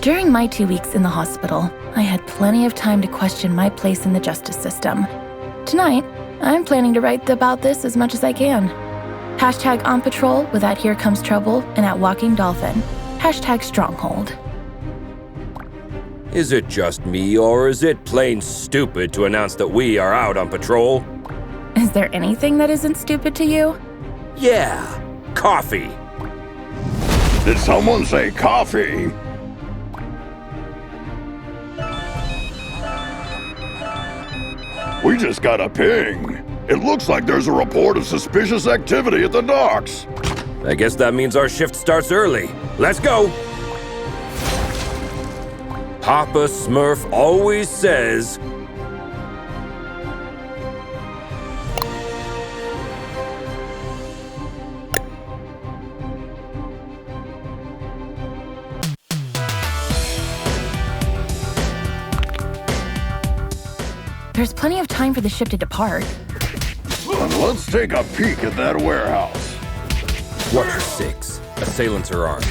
During my 2 weeks in the hospital, I had plenty of time to question my place in the justice system. Tonight, I'm planning to write about this as much as I can. Hashtag on patrol with at Here Comes Trouble and at Walking Dolphin. Hashtag Stronghold. Is it just me, or is it plain stupid to announce that we are out on patrol? Is there anything that isn't stupid to you? Yeah, coffee. Did someone say coffee? We just got a ping. It looks like there's a report of suspicious activity at the docks. I guess that means our shift starts early. Let's go! Papa Smurf always says... There's plenty of time for the ship to depart. Let's take a peek at that warehouse. Watcher 6. Assailants are armed.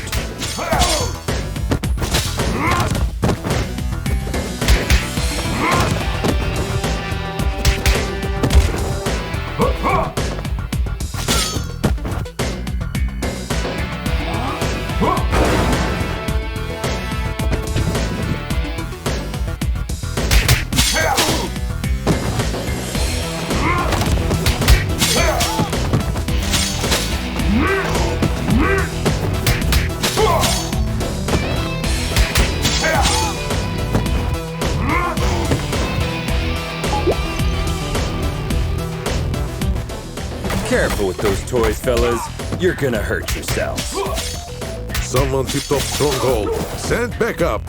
Careful with those toys, fellas. You're gonna hurt yourselves. Someone tipped off Stronghold. Send backup.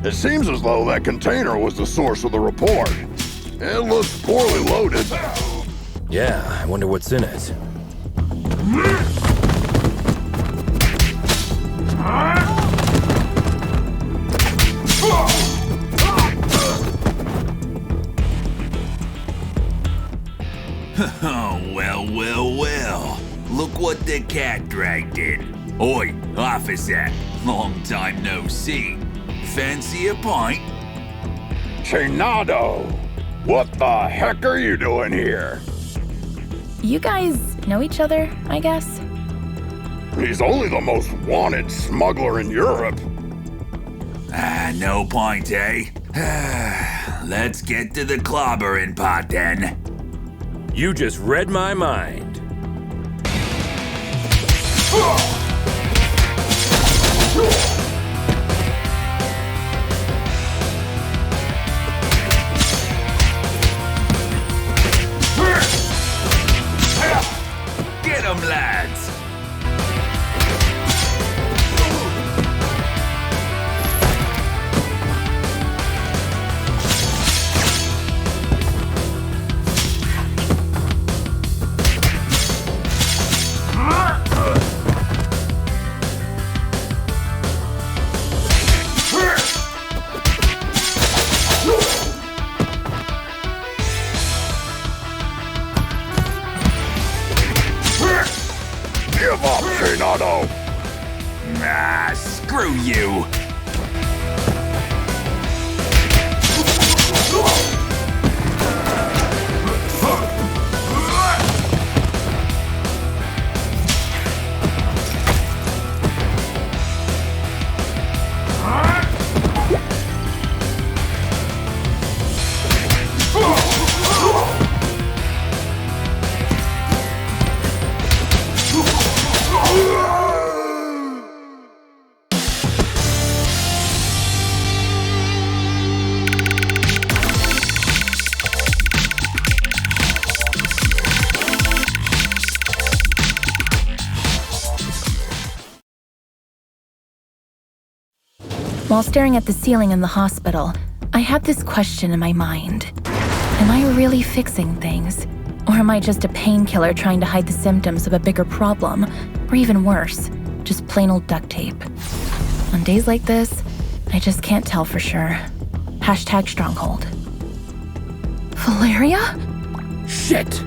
It seems as though that container was the source of the report. It looks poorly loaded. Yeah, I wonder what's in it. Oh, well. Look what the cat dragged in. Oi, officer. Long time no see. Fancy a pint? Chenado, what the heck are you doing here? You guys know each other, I guess? He's only the most wanted smuggler in Europe. No point, eh? Let's get to the clobbering pot then. You just read my mind. Get 'em, lads! Give up, Chenado! Screw you! While staring at the ceiling in the hospital, I had this question in my mind. Am I really fixing things? Or am I just a painkiller trying to hide the symptoms of a bigger problem? Or even worse, just plain old duct tape? On days like this, I just can't tell for sure. Hashtag Stronghold. Valeria? Shit!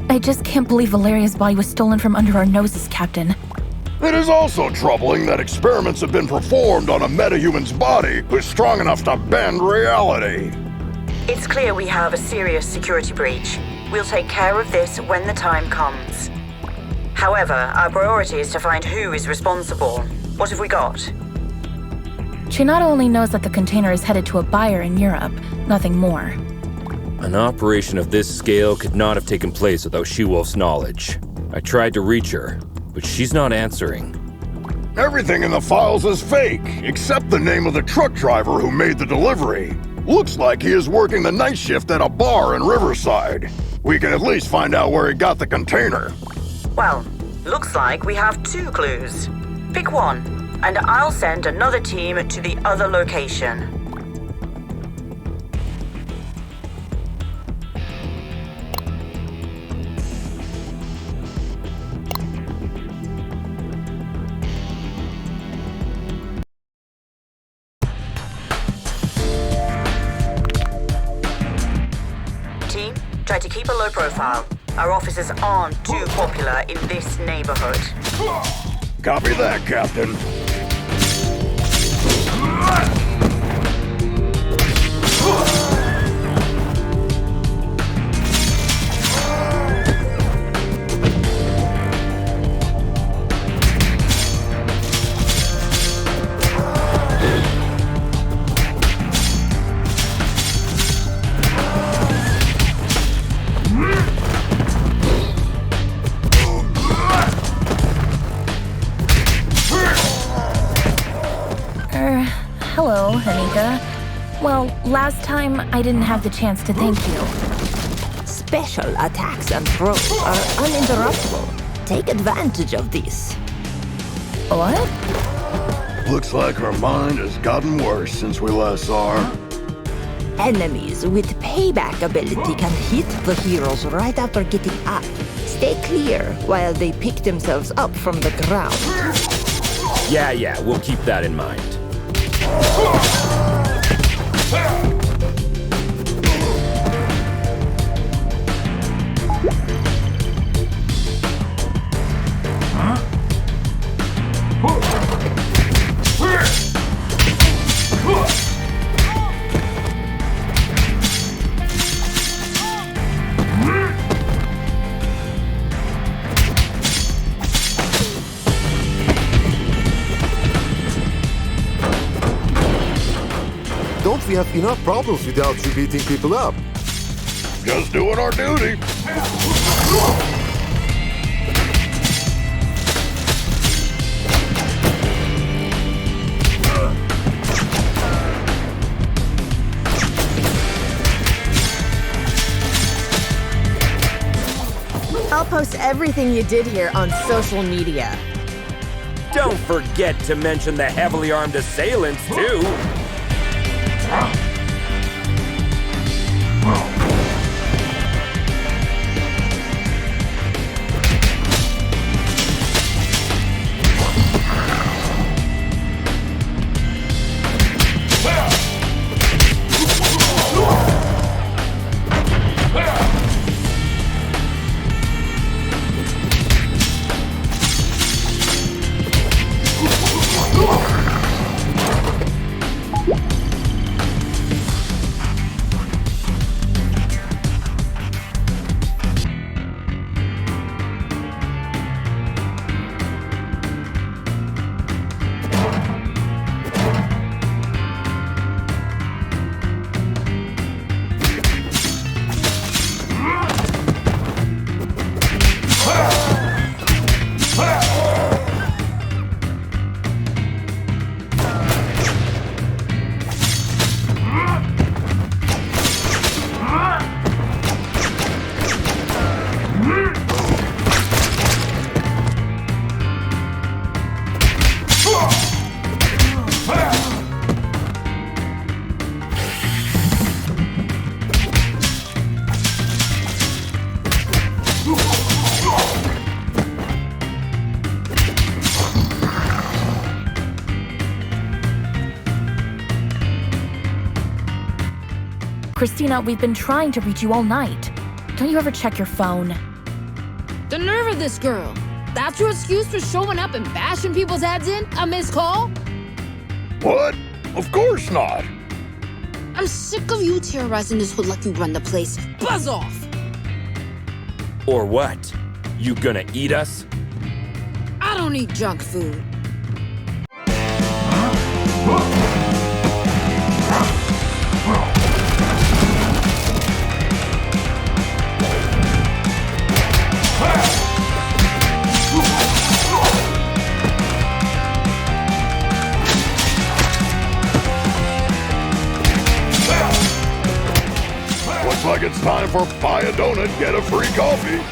I just can't believe Valeria's body was stolen from under our noses, Captain. It is also troubling that experiments have been performed on a metahuman's body who's strong enough to bend reality. It's clear we have a serious security breach. We'll take care of this when the time comes. However, our priority is to find who is responsible. What have we got? She not only knows that the container is headed to a buyer in Europe, nothing more. An operation of this scale could not have taken place without She-Wolf's knowledge. I tried to reach her, but she's not answering. Everything in the files is fake, except the name of the truck driver who made the delivery. Looks like he is working the night shift at a bar in Riverside. We can at least find out where he got the container. Well, looks like we have 2 clues. Pick one, and I'll send another team to the other location. Team, try to keep a low profile. Our officers aren't too popular in this neighborhood. Copy that, Captain. Hello, Anika. Well, last time I didn't have the chance to thank you. Special attacks and throws are uninterruptible. Take advantage of this. What? Looks like her mind has gotten worse since we last saw her. Enemies with payback ability can hit the heroes right after getting up. Stay clear while they pick themselves up from the ground. Yeah, we'll keep that in mind. Don't we have enough problems without you beating people up? Just doing our duty. I'll post everything you did here on social media. Don't forget to mention the heavily armed assailants, too. Christina, we've been trying to reach you all night. Don't you ever check your phone? The nerve of this girl. That's your excuse for showing up and bashing people's heads in? A missed call? What? Of course not. I'm sick of you terrorizing this hood like you run the place. Buzz off! Or what? You gonna eat us? I don't eat junk food. Looks like it's time for buy a donut, get a free coffee.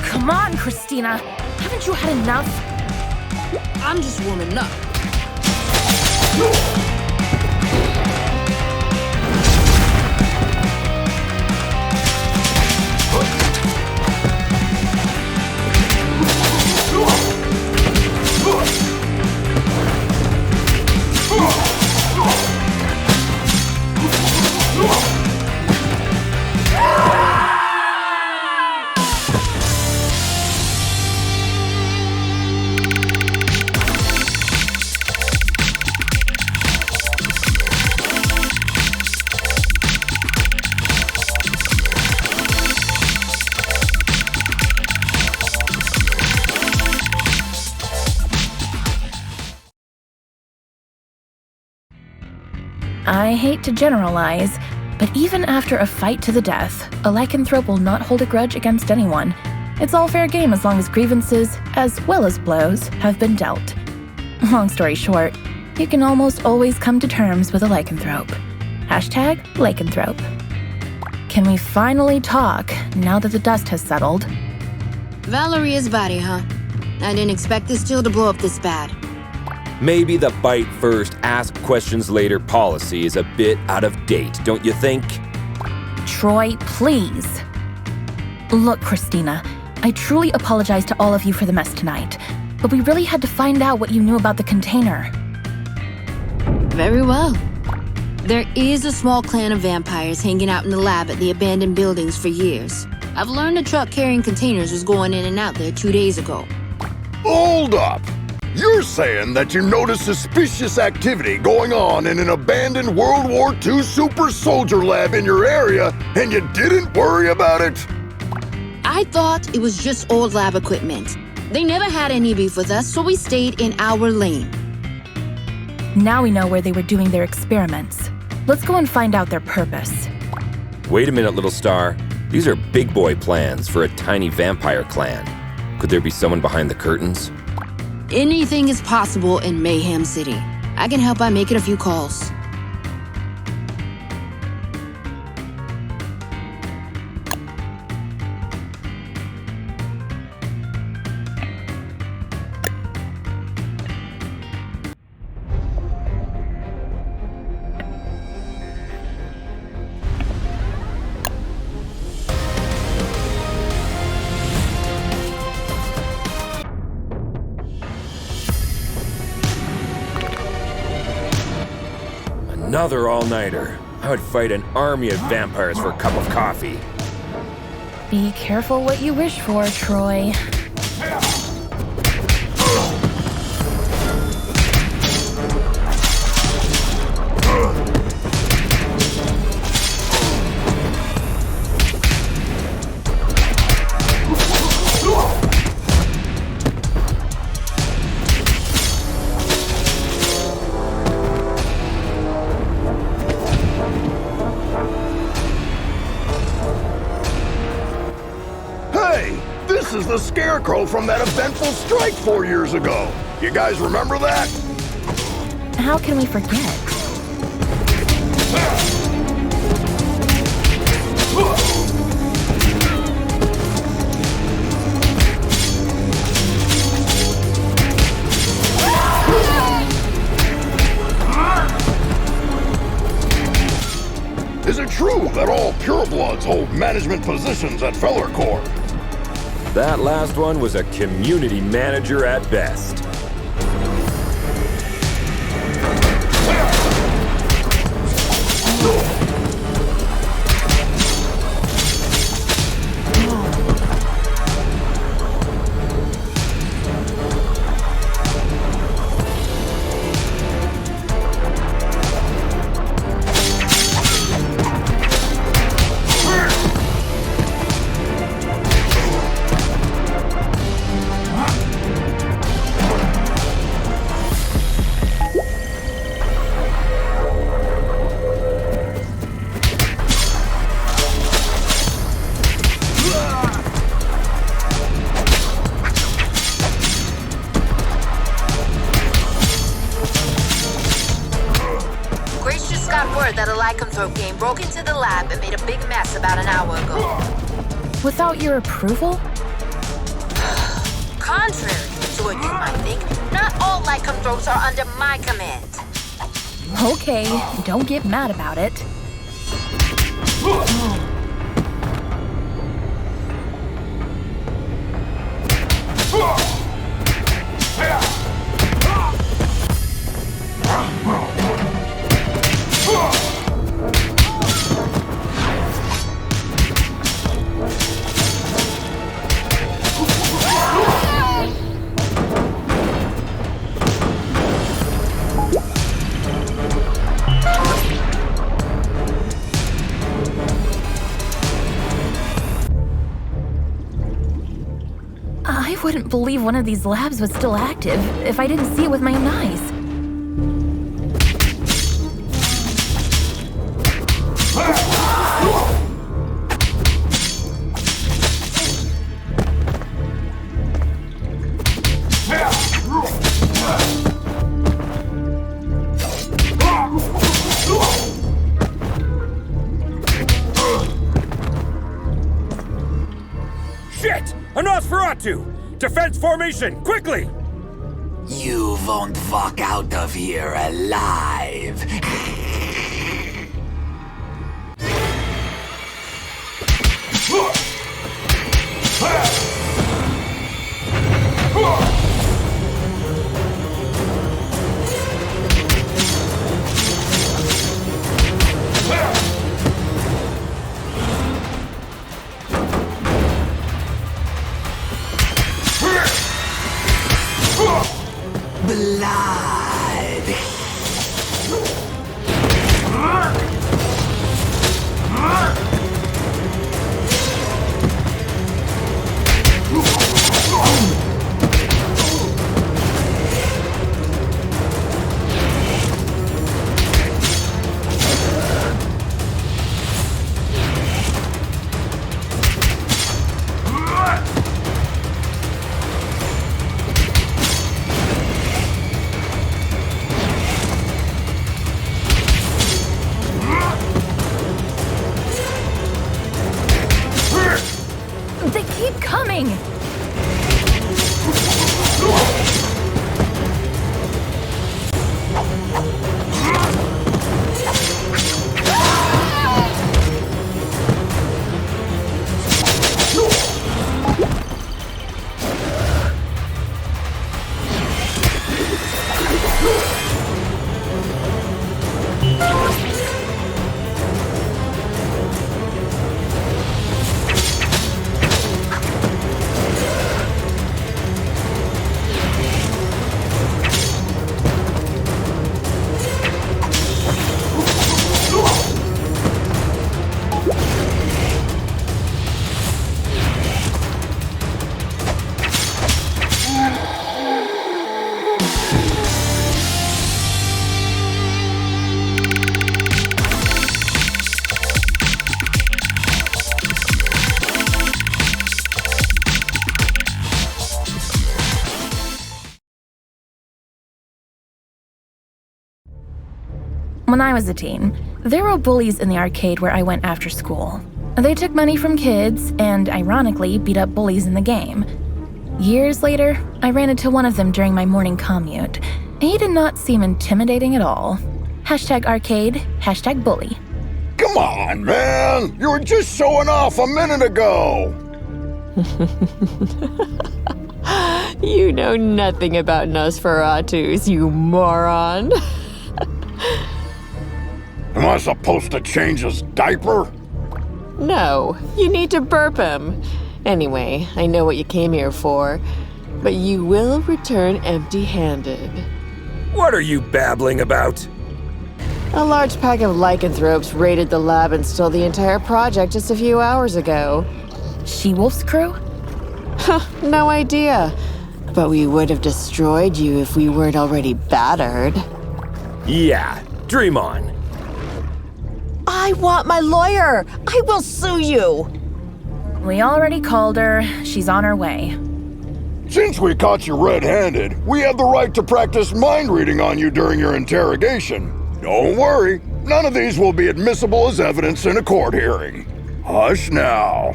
Come on, Christina. Haven't you had enough? I'm just warming up. I hate to generalize, but even after a fight to the death, a lycanthrope will not hold a grudge against anyone. It's all fair game as long as grievances, as well as blows, have been dealt. Long story short, you can almost always come to terms with a lycanthrope. Hashtag lycanthrope. Can we finally talk now that the dust has settled? Valeria's body, huh? I didn't expect this deal to blow up this bad. Maybe the bite first, ask questions later policy is a bit out of date, don't you think? Troy, please. Look, Christina, I truly apologize to all of you for the mess tonight, but we really had to find out what you knew about the container. Very well. There is a small clan of vampires hanging out in the lab at the abandoned buildings for years. I've learned a truck carrying containers was going in and out there 2 days ago. Hold up! You're saying that you noticed suspicious activity going on in an abandoned World War II super soldier lab in your area, and you didn't worry about it? I thought it was just old lab equipment. They never had any beef with us, so we stayed in our lane. Now we know where they were doing their experiments. Let's go and find out their purpose. Wait a minute, little star. These are big boy plans for a tiny vampire clan. Could there be someone behind the curtains? Anything is possible in Mayhem City. I can help by making a few calls. Another all-nighter. I would fight an army of vampires for a cup of coffee. Be careful what you wish for, Troy. This is the Scarecrow from that eventful strike 4 years ago. You guys remember that? How can we forget? Is it true that all purebloods hold management positions at Feller Corp? That last one was a community manager at best. That a lycanthrope game broke into the lab and made a big mess about an hour ago. Without your approval? Contrary to what you might think, not all lycanthropes are under my command. Okay, don't get mad about it. I wouldn't believe one of these labs was still active if I didn't see it with my own eyes. Shit! A Nosferatu! Defense formation, quickly! You won't walk out of here alive. Blood! They keep coming! When I was a teen, there were bullies in the arcade where I went after school. They took money from kids and, ironically, beat up bullies in the game. Years later, I ran into one of them during my morning commute. He did not seem intimidating at all. #arcade, #bully. Come on, man! You were just showing off a minute ago! You know nothing about Nosferatus, you moron. Am I supposed to change his diaper? No, you need to burp him. Anyway, I know what you came here for, but you will return empty-handed. What are you babbling about? A large pack of lycanthropes raided the lab and stole the entire project just a few hours ago. She-Wolf's crew? No idea. But we would have destroyed you if we weren't already battered. Yeah, dream on. I want my lawyer! I will sue you! We already called her. She's on her way. Since we caught you red-handed, we have the right to practice mind reading on you during your interrogation. Don't worry, none of these will be admissible as evidence in a court hearing. Hush now.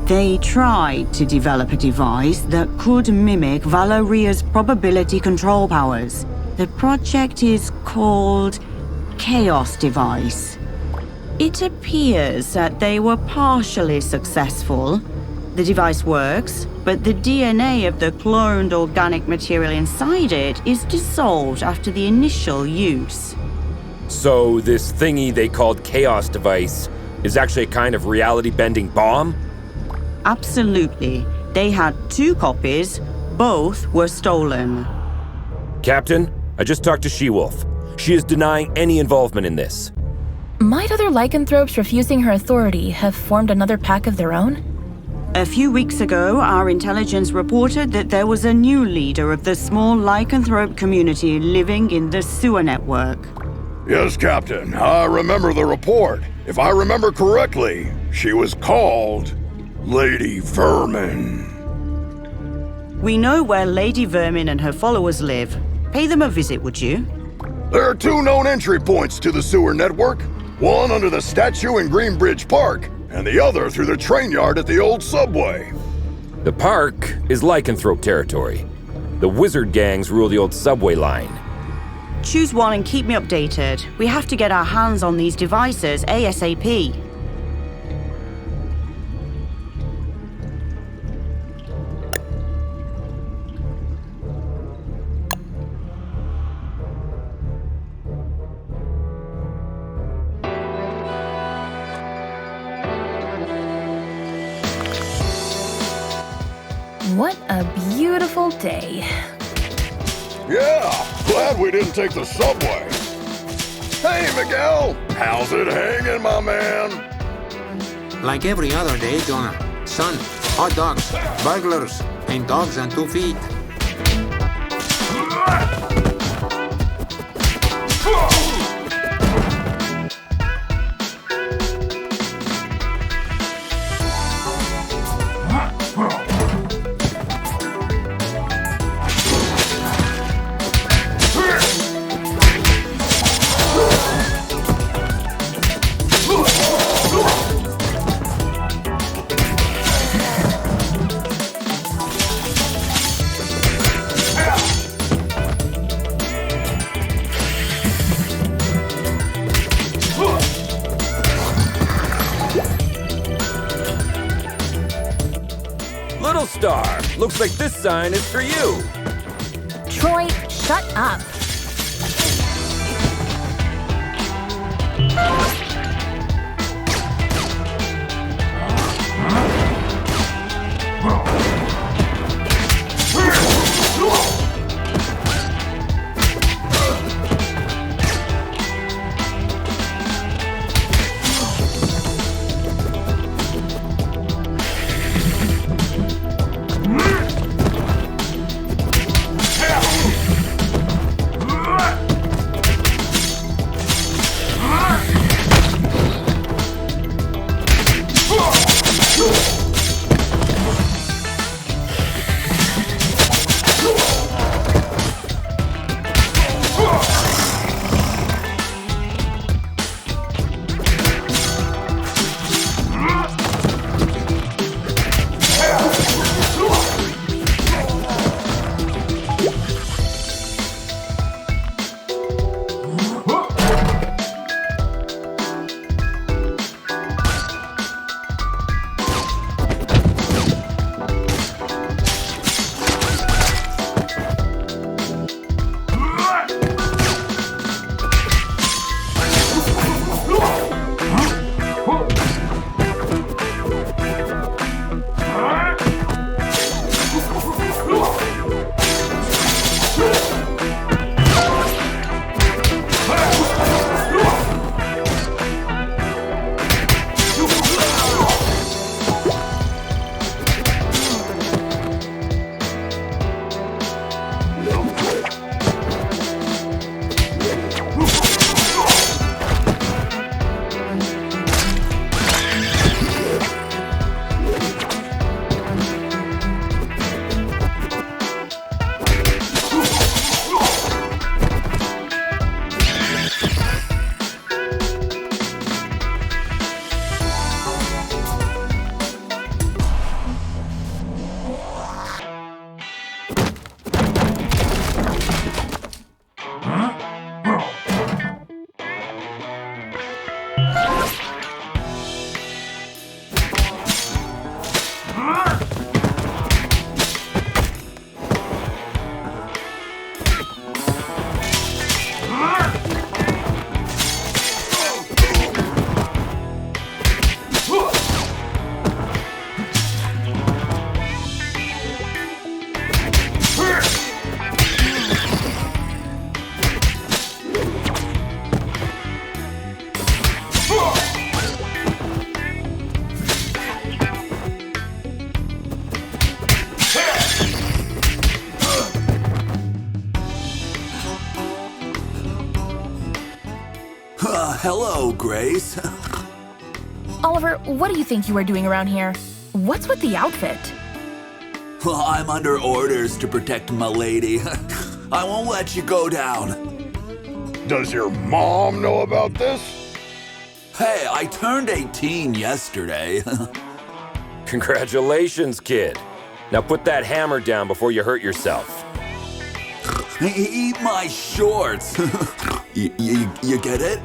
They tried to develop a device that could mimic Valoria's probability control powers. The project is called Chaos Device. It appears that they were partially successful. The device works, but the DNA of the cloned organic material inside it is dissolved after the initial use. So this thingy they called Chaos Device is actually a kind of reality-bending bomb? Absolutely. They had 2 copies. Both were stolen. Captain, I just talked to She-Wolf. She is denying any involvement in this. Might other lycanthropes refusing her authority have formed another pack of their own? A few weeks ago, our intelligence reported that there was a new leader of the small lycanthrope community living in the sewer network. Yes, Captain, I remember the report. If I remember correctly, she was called Lady Vermin. We know where Lady Vermin and her followers live. Pay them a visit, would you? There are 2 known entry points to the sewer network. One under the statue in Greenbridge Park, and the other through the train yard at the old subway. The park is lycanthrope territory. The wizard gangs rule the old subway line. Choose one and keep me updated. We have to get our hands on these devices ASAP. What a beautiful day. Yeah, glad we didn't take the subway. Hey, Miguel, how's it hanging, my man? Like every other day, Jonah. Sun, hot dogs, burglars, and dogs on 2 feet. Little Star, looks like this sign is for you. Troy, shut up. Hello, Grace. Oliver, what do you think you are doing around here? What's with the outfit? Well, I'm under orders to protect my lady. I won't let you go down. Does your mom know about this? Hey, I turned 18 yesterday. Congratulations, kid. Now put that hammer down before you hurt yourself. Eat my shorts. You get it?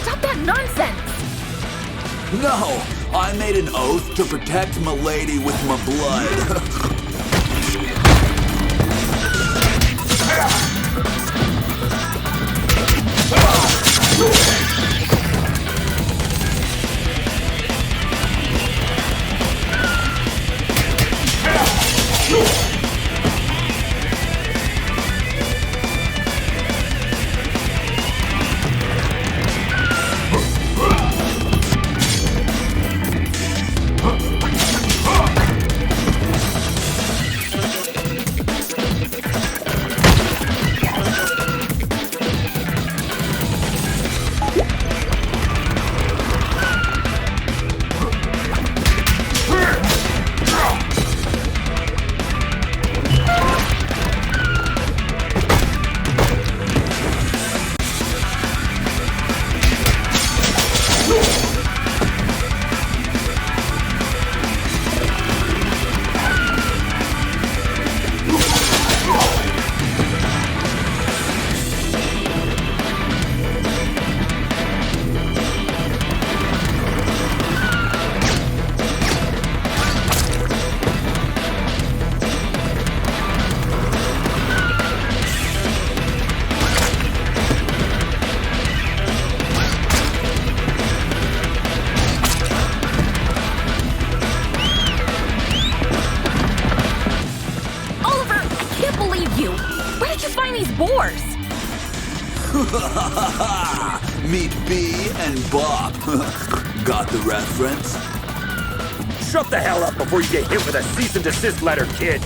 Stop that nonsense! No, I made an oath to protect my lady with my blood. Boars! Meet B and Bob. Got the reference? Shut the hell up before you get hit with a cease and desist letter, kid!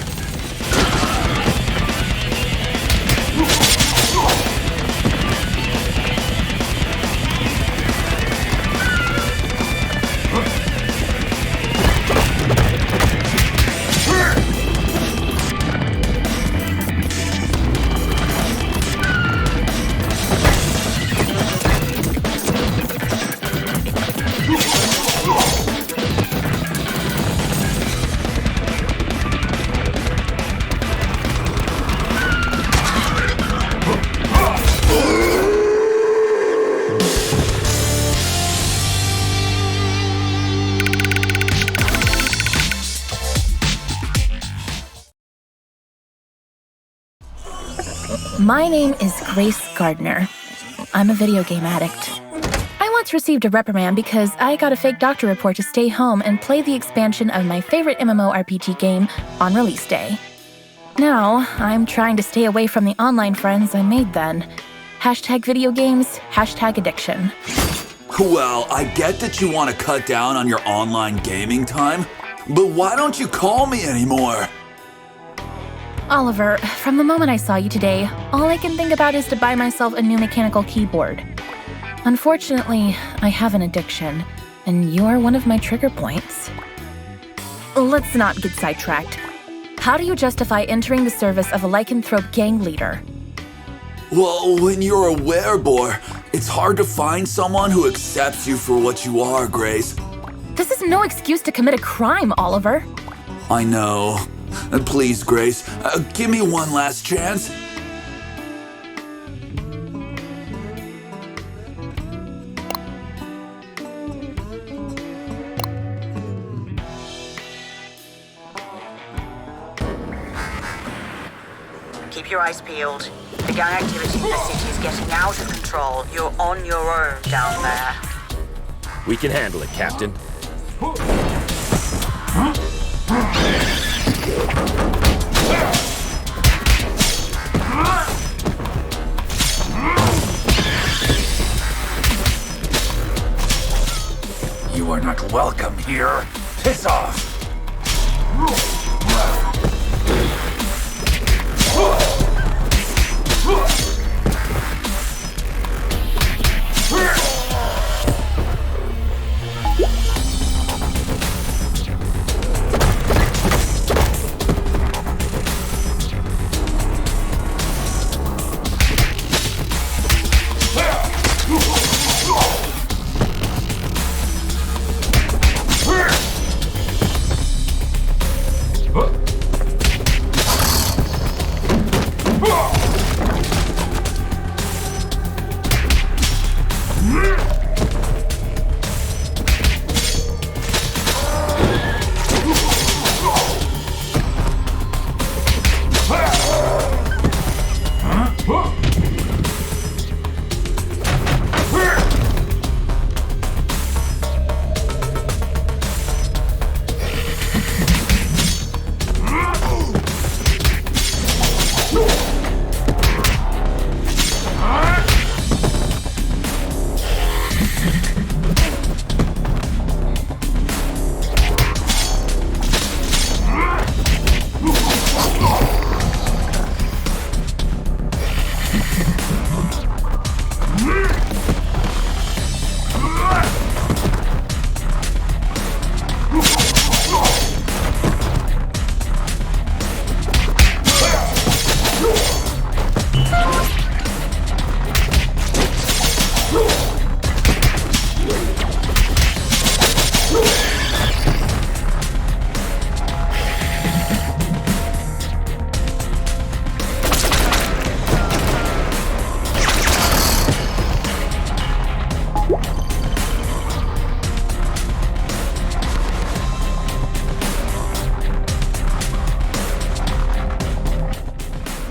My name is Grace Gardner. I'm a video game addict. I once received a reprimand because I got a fake doctor report to stay home and play the expansion of my favorite MMORPG game on release day. Now, I'm trying to stay away from the online friends I made then. Hashtag video games, hashtag addiction. Well, I get that you want to cut down on your online gaming time, but why don't you call me anymore? Oliver, from the moment I saw you today, all I can think about is to buy myself a new mechanical keyboard. Unfortunately, I have an addiction, and you're one of my trigger points. Let's not get sidetracked. How do you justify entering the service of a lycanthrope gang leader? Well, when you're a werebore, it's hard to find someone who accepts you for what you are, Grace. This is no excuse to commit a crime, Oliver. I know. Please, Grace, give me one last chance. Keep your eyes peeled. The gang activity in the city is getting out of control. You're on your own down there. We can handle it, Captain. You are not welcome here. Piss off!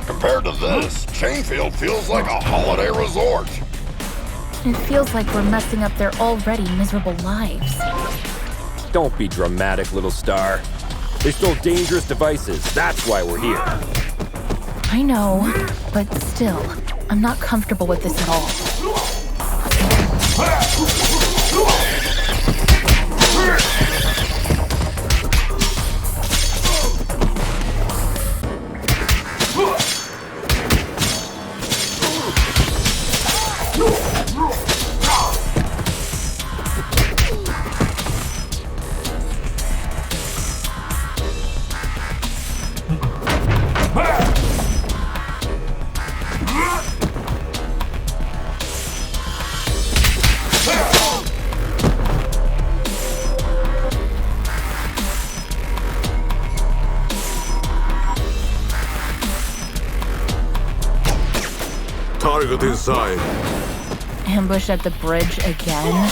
Compared to this, Chainfield feels like a holiday resort. It feels like we're messing up their already miserable lives. Don't be dramatic, little star. They stole dangerous devices. That's why we're here. I know, but still, I'm not comfortable with this at all. Target inside. Ambush at the bridge again?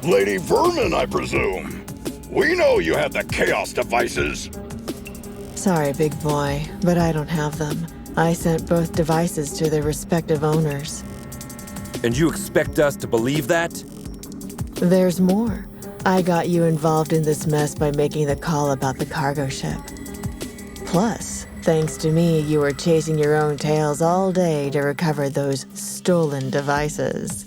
Lady Vermin, I presume. We know you have the Chaos devices. Sorry, big boy, but I don't have them. I sent both devices to their respective owners. And you expect us to believe that? There's more. I got you involved in this mess by making the call about the cargo ship. Plus, thanks to me, you were chasing your own tails all day to recover those stolen devices.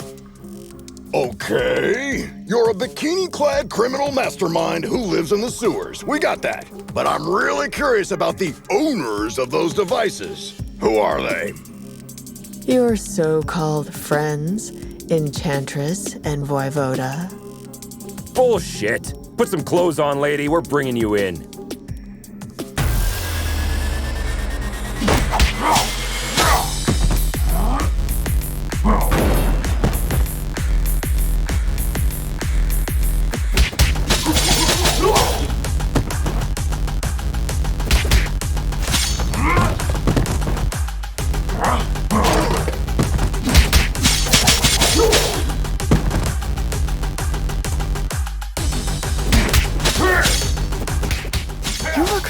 Okay, you're a bikini-clad criminal mastermind who lives in the sewers. We got that. But I'm really curious about the owners of those devices. Who are they? Your so-called friends, Enchantress and Voivoda. Bullshit! Put some clothes on, lady. We're bringing you in.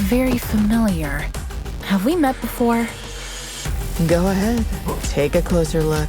Very familiar. Have we met before? Go ahead. Take a closer look.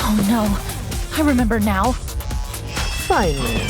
Oh no, I remember now. Finally.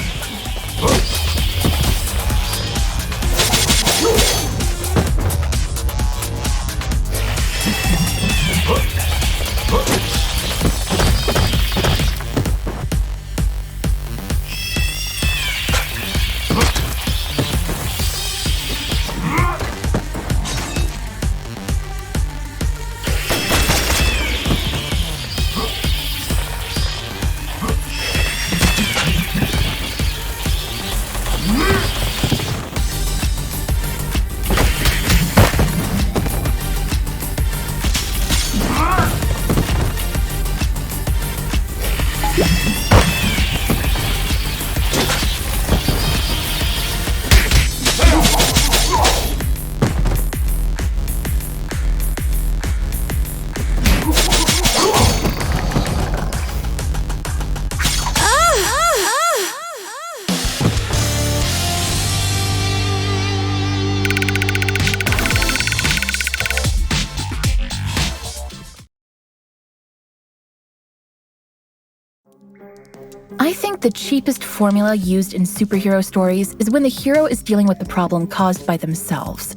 I think the cheapest formula used in superhero stories is when the hero is dealing with the problem caused by themselves.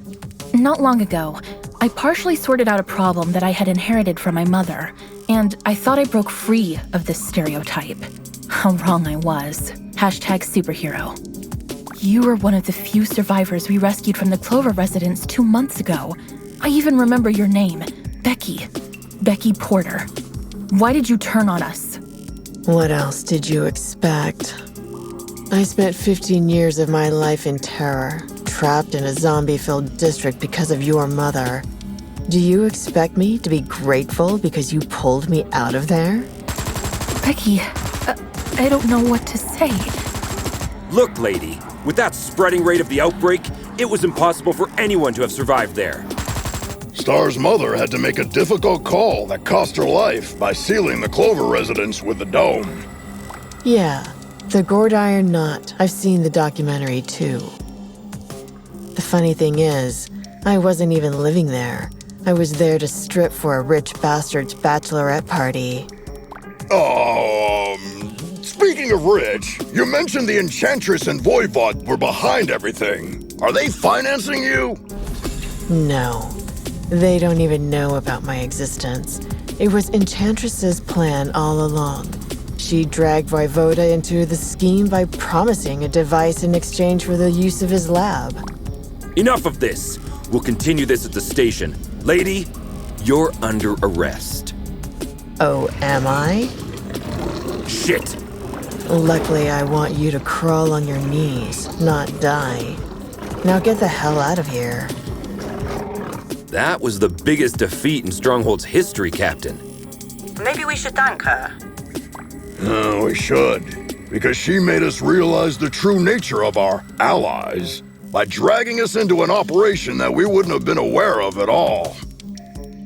Not long ago, I partially sorted out a problem that I had inherited from my mother, and I thought I broke free of this stereotype. How wrong I was. #superhero. You were one of the few survivors we rescued from the Clover residence 2 months ago. I even remember your name, Becky. Becky Porter. Why did you turn on us? What else did you expect? I spent 15 years of my life in terror, trapped in a zombie-filled district because of your mother. Do you expect me to be grateful because you pulled me out of there? Becky, I don't know what to say. Look, lady, with that spreading rate of the outbreak, it was impossible for anyone to have survived there. Star's mother had to make a difficult call that cost her life by sealing the Clover residence with the dome. Yeah, the gourd iron knot. I've seen the documentary too. The funny thing is, I wasn't even living there. I was there to strip for a rich bastard's bachelorette party. Speaking of rich, you mentioned the Enchantress and Voivod were behind everything. Are they financing you? No, they don't even know about my existence. It was Enchantress's plan all along. She dragged Voivoda into the scheme by promising a device in exchange for the use of his lab. Enough of this. We'll continue this at the station. Lady, you're under arrest. Oh, am I? Shit. Luckily, I want you to crawl on your knees, not die. Now get the hell out of here. That was the biggest defeat in Stronghold's history, Captain. Maybe we should thank her. We should, because she made us realize the true nature of our allies by dragging us into an operation that we wouldn't have been aware of at all.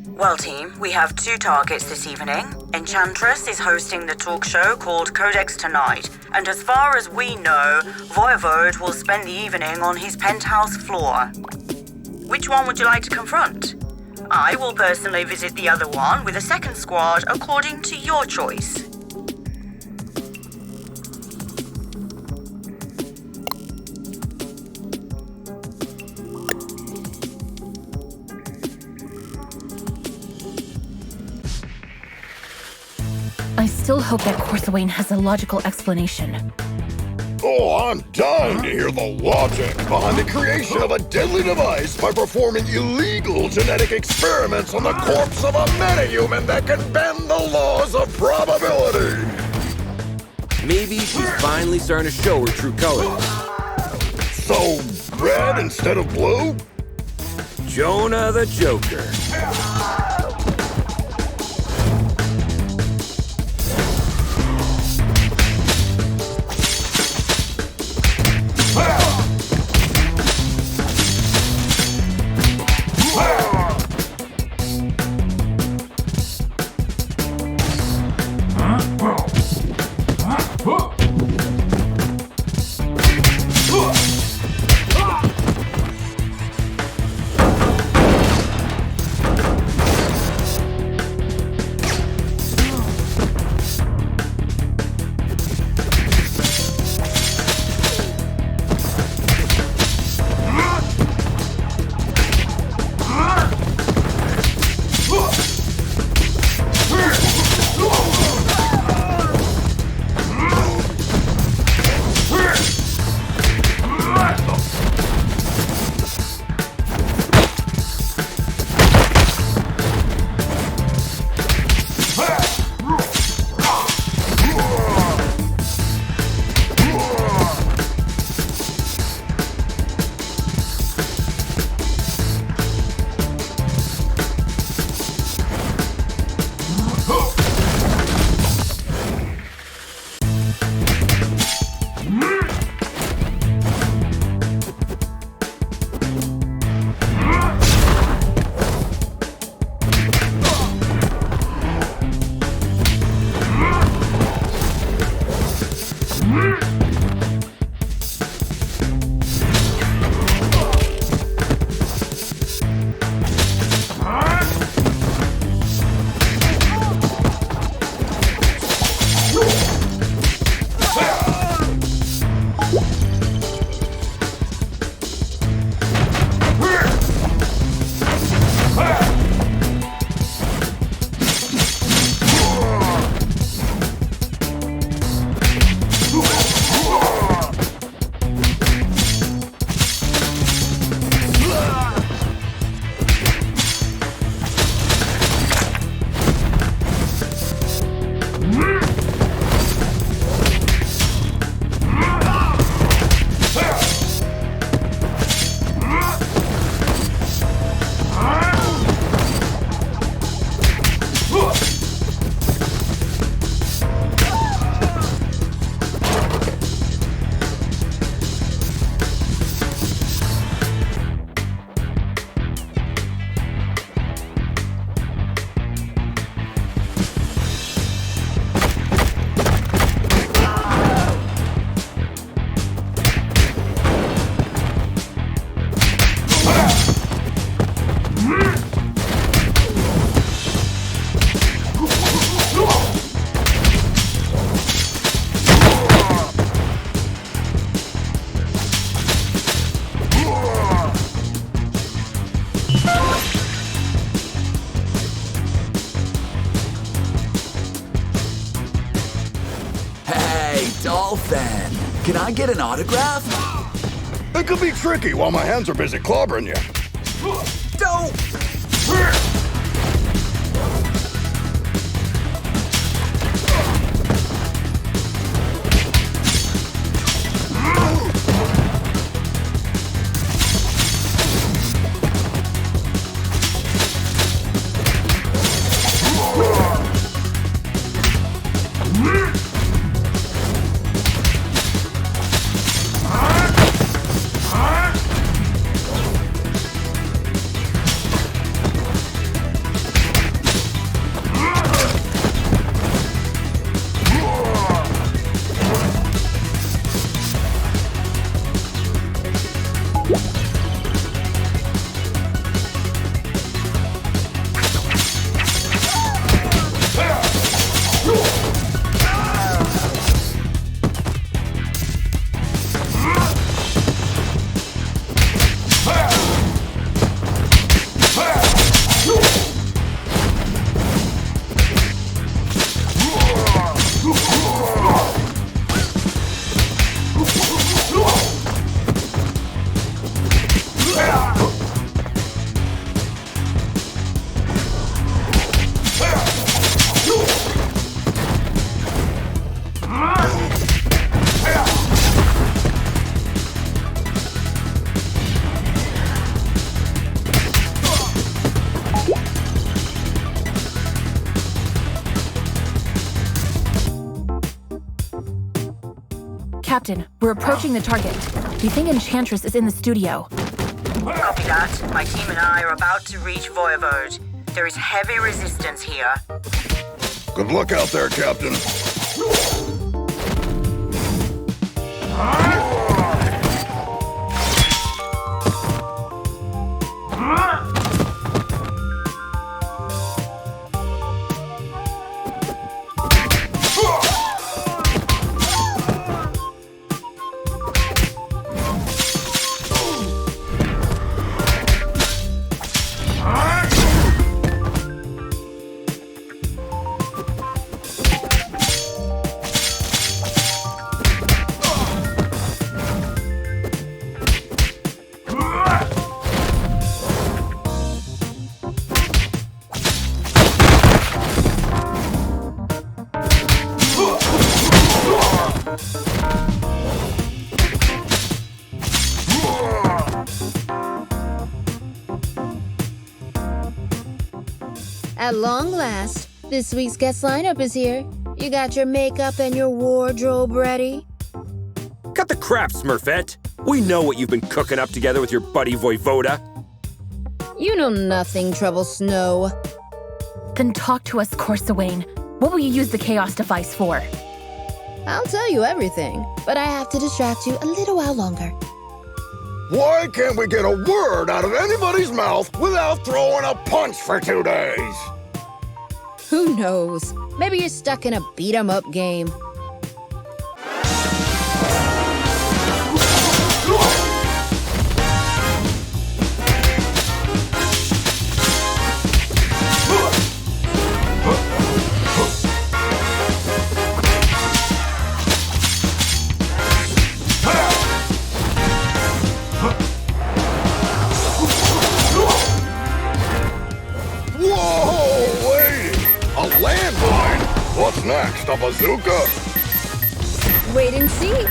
Well, team, we have 2 targets this evening. Enchantress is hosting the talk show called Codex Tonight, and as far as we know, Voivod will spend the evening on his penthouse floor. Which one would you like to confront? I will personally visit the other one with a second squad according to your choice. I still hope that Corsawane has a logical explanation. Oh, I'm dying to hear the logic behind the creation of a deadly device by performing illegal genetic experiments on the corpse of a metahuman that can bend the laws of probability. Maybe she's finally starting to show her true colors. So, red instead of blue? Jonah the Joker. doll fan. Can I get an autograph? It could be tricky while my hands are busy clobbering you. Don't! Captain, we're approaching the target. We think Enchantress is in the studio. Copy that. My team and I are about to reach Voivode. There is heavy resistance here. Good luck out there, Captain. At long last, this week's guest lineup is here. You got your makeup and your wardrobe ready? Cut the crap, Smurfette. We know what you've been cooking up together with your buddy Voivoda. You know nothing, Trouble Snow. Then talk to us, Corsawane. What will you use the Chaos device for? I'll tell you everything, but I have to distract you a little while longer. Why can't we get a word out of anybody's mouth without throwing a punch for 2 days? Who knows? Maybe you're stuck in a beat-em-up game. What's next, a bazooka? Wait and see.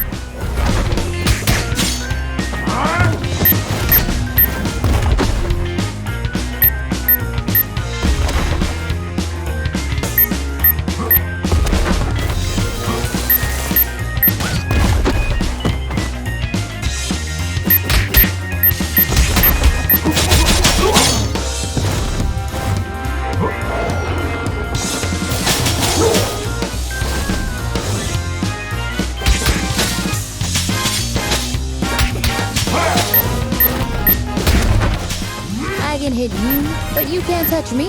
Hit you, but you can't touch me.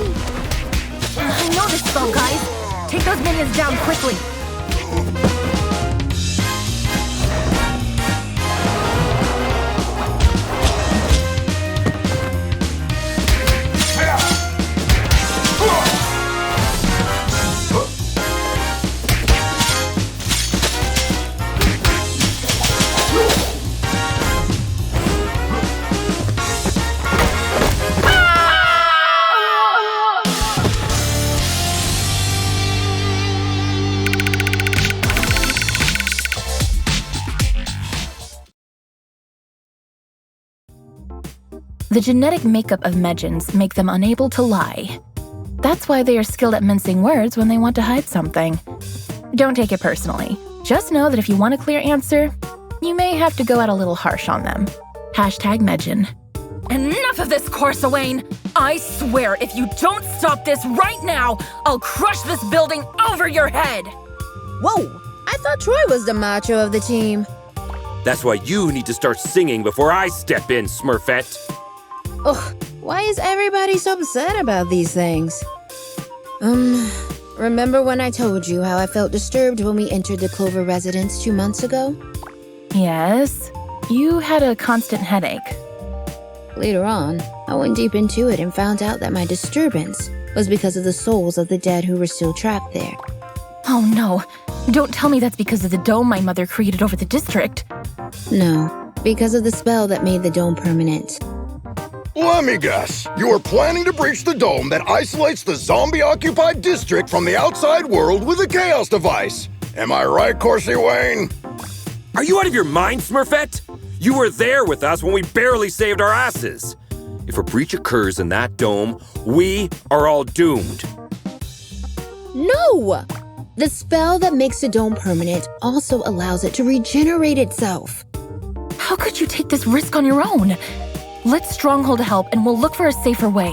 I know this spell, guys. Take those minions down quickly. The genetic makeup of Medjans make them unable to lie. That's why they are skilled at mincing words when they want to hide something. Don't take it personally. Just know that if you want a clear answer, you may have to go out a little harsh on them. #Medjan. Enough of this, Corsawane! I swear, if you don't stop this right now, I'll crush this building over your head! Whoa! I thought Troy was the macho of the team. That's why you need to start singing before I step in, Smurfette. Ugh, why is everybody so upset about these things? Remember when I told you how I felt disturbed when we entered the Clover residence 2 months ago? Yes, you had a constant headache. Later on, I went deep into it and found out that my disturbance was because of the souls of the dead who were still trapped there. Oh no, don't tell me that's because of the dome my mother created over the district. No, because of the spell that made the dome permanent. Let me guess. You are planning to breach the dome that isolates the zombie-occupied district from the outside world with a chaos device. Am I right, Corsi Wayne? Are you out of your mind, Smurfette? You were there with us when we barely saved our asses. If a breach occurs in that dome, we are all doomed. No! The spell that makes the dome permanent also allows it to regenerate itself. How could you take this risk on your own? Let Stronghold help and we'll look for a safer way.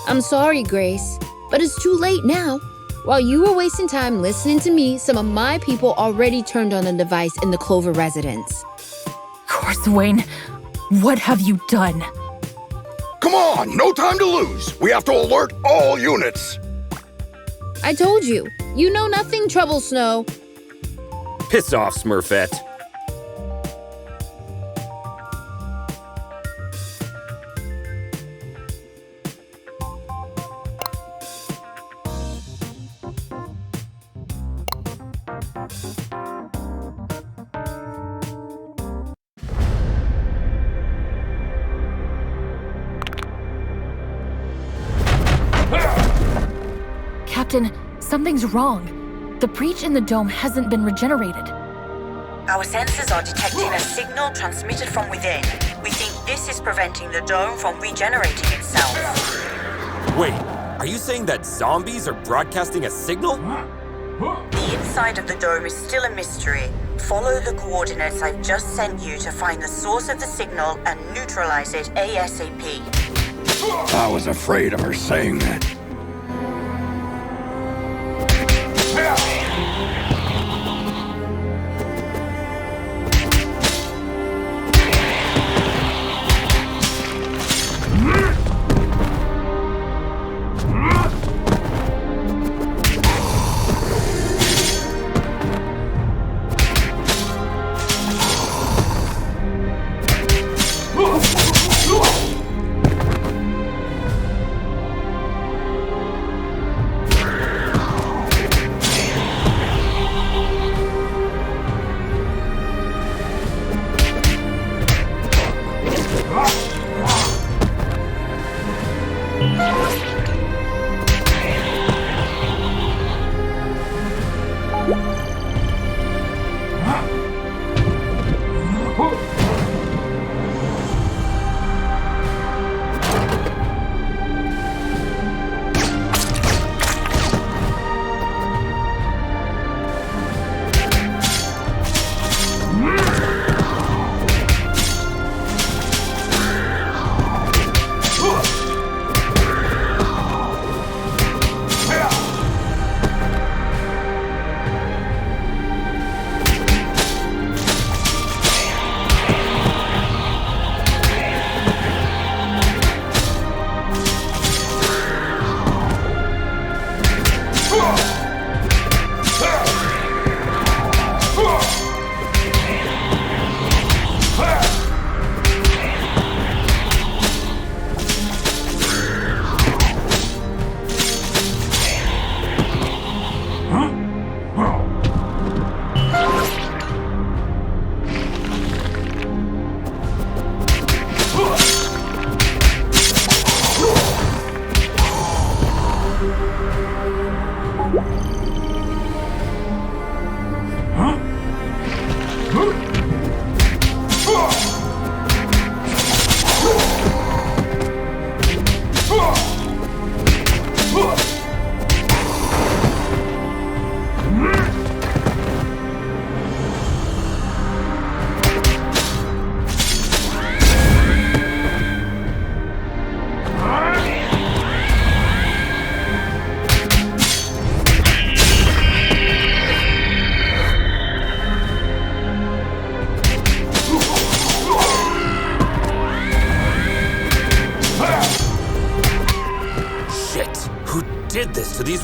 I'm sorry, Grace, but it's too late now. While you were wasting time listening to me, some of my people already turned on the device in the Clover residence. Corsawane, what have you done? Come on, no time to lose. We have to alert all units. I told you, you know nothing, Trouble Snow. Piss off, Smurfette. Captain, something's wrong. The breach in the dome hasn't been regenerated. Our sensors are detecting a signal transmitted from within. We think this is preventing the dome from regenerating itself. Wait, are you saying that zombies are broadcasting a signal? The inside of the dome is still a mystery. Follow the coordinates I've just sent you to find the source of the signal and neutralize it ASAP. I was afraid of her saying that.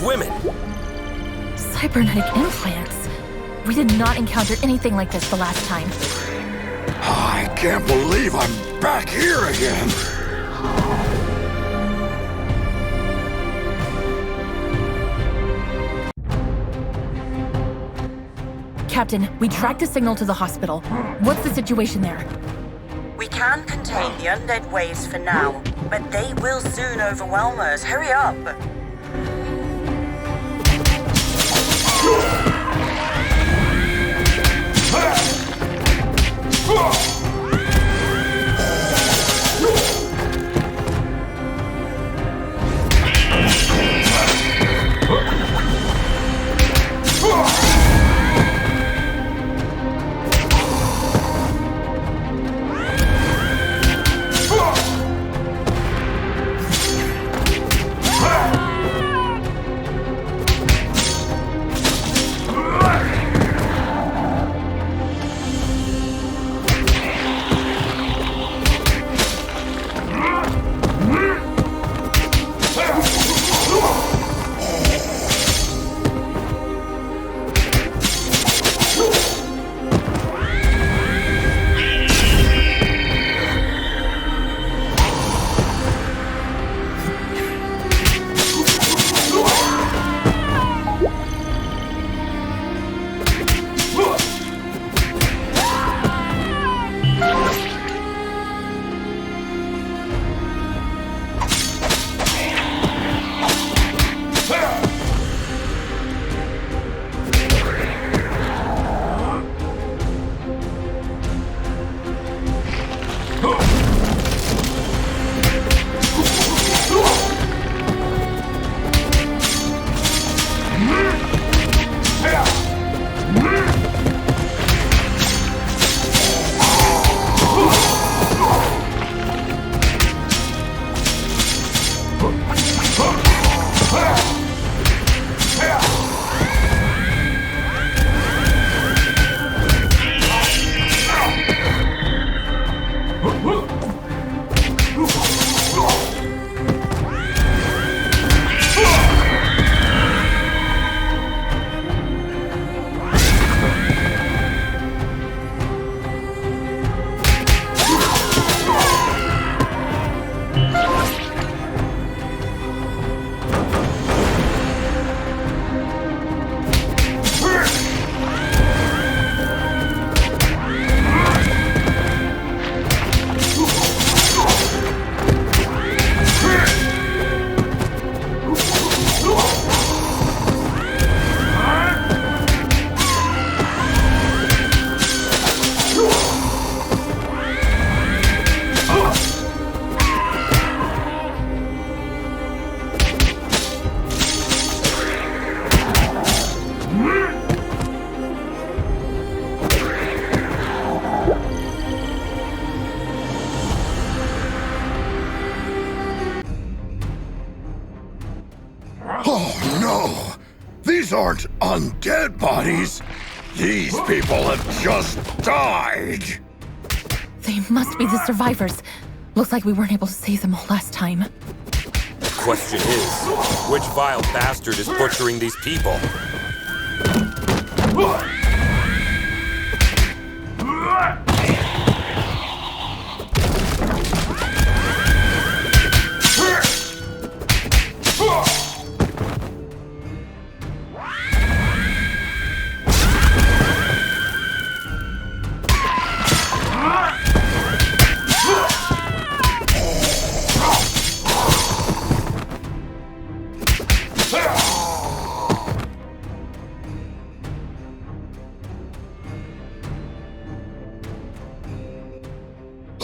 women. Cybernetic implants? We did not encounter anything like this the last time. I can't believe I'm back here again. Captain, we tracked the signal to the hospital. What's the situation there? We can contain the undead waves for now, but they will soon overwhelm us. Hurry up! Oh no! These aren't undead bodies! These people have just died! They must be the survivors. Looks like we weren't able to save them all last time. Question is, which vile bastard is butchering these people?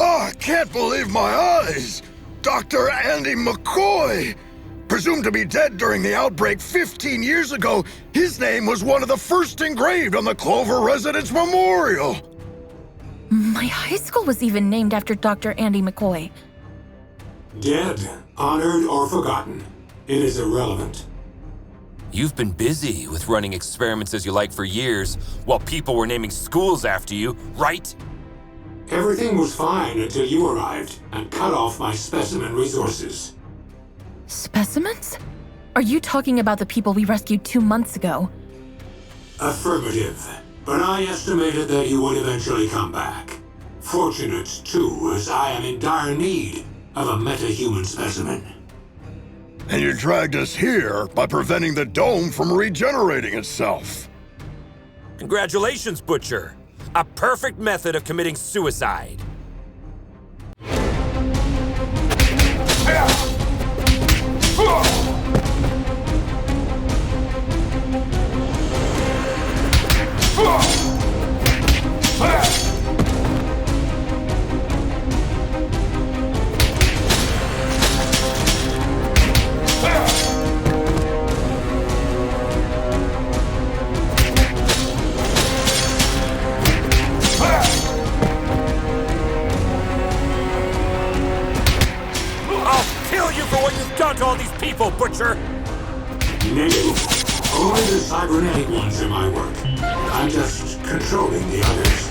I can't believe my eyes! Dr. Andy McCoy! Presumed to be dead during the outbreak 15 years ago, his name was one of the first engraved on the Clover Residence Memorial! My high school was even named after Dr. Andy McCoy. Dead, honored, or forgotten. It is irrelevant. You've been busy with running experiments as you like for years, while people were naming schools after you, right? Everything was fine until you arrived and cut off my specimen resources. Specimens? Are you talking about the people we rescued 2 months ago? Affirmative. But I estimated that you would eventually come back. Fortunate, too, as I am in dire need of a metahuman specimen. And you dragged us here by preventing the dome from regenerating itself. Congratulations, Butcher. A perfect method of committing suicide. To all these people, Butcher! Negative. Only the cybernetic ones in my work. I'm just controlling the others.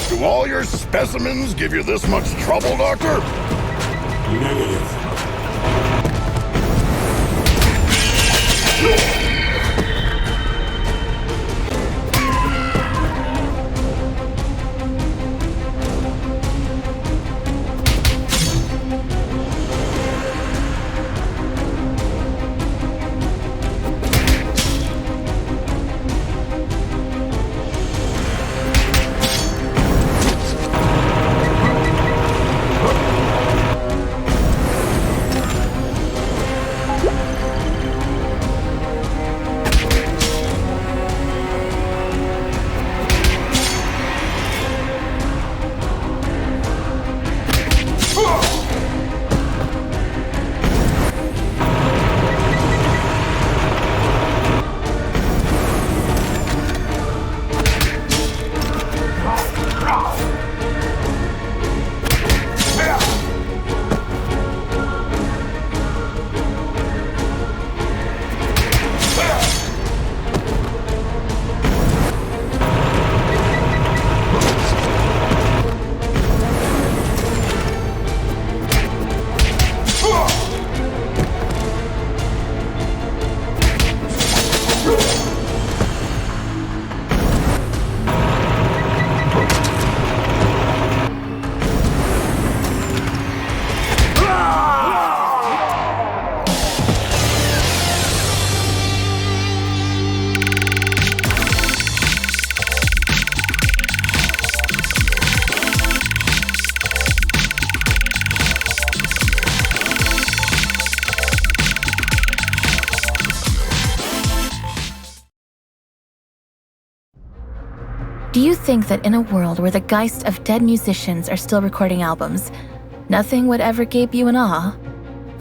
Do all your specimens give you this much trouble, Doctor? Negative. Do you think that in a world where the geists of dead musicians are still recording albums, nothing would ever gape you in awe?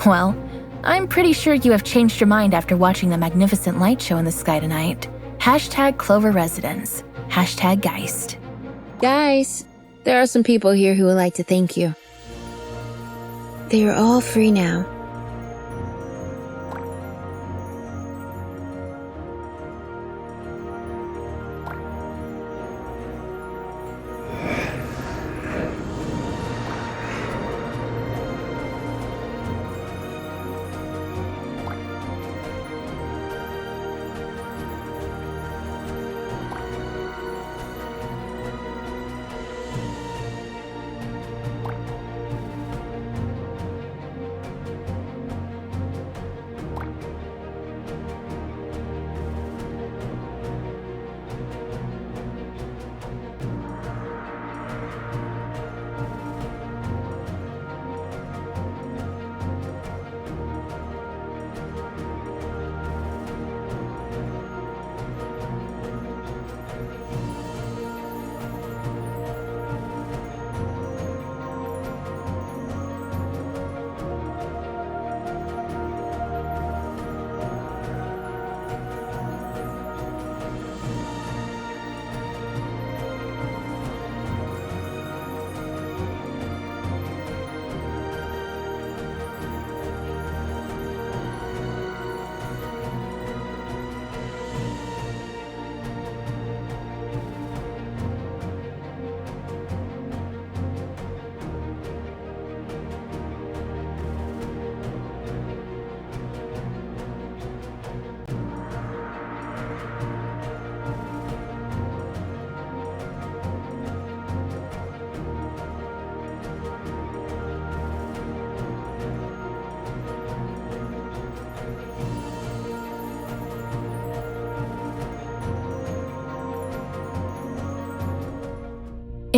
Well, I'm pretty sure you have changed your mind after watching the magnificent light show in the sky tonight. Hashtag Clover Residence. Hashtag Geist. Guys, there are some people here who would like to thank you. They are all free now.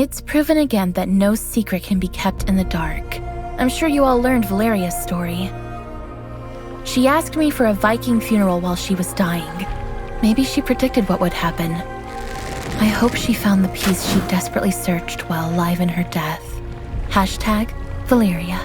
It's proven again that no secret can be kept in the dark. I'm sure you all learned Valeria's story. She asked me for a Viking funeral while she was dying. Maybe she predicted what would happen. I hope she found the peace she desperately searched while alive in her death. #Valeria.